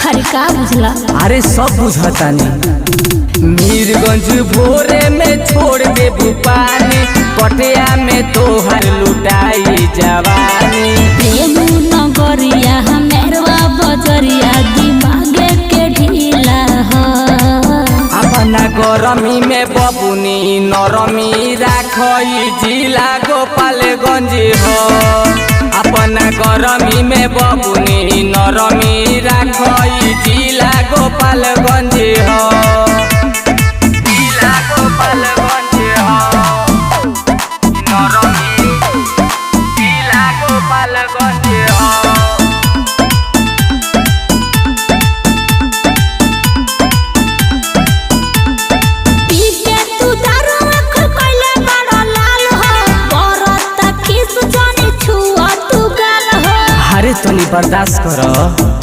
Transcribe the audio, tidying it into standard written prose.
अरे का बुझला? अरे सब बुझतानी। मीरगंज भोरे में छोड़ दे पानी, पटिया में तोहर लुटाई जवानी। बेलू नगरिया मेरवा बजरिया दिमागे के ढीला हो। अपना गरमी में बबुनी नरमी राखई जिला गोपालगंज हो। अपना गरमी में बबुनी नरमी राखई जिला गोपालगंज हो। जिला गोपालगंज हो नरमी, जिला गोपालगंज हो। अरे तनी बर्दाश्त करो।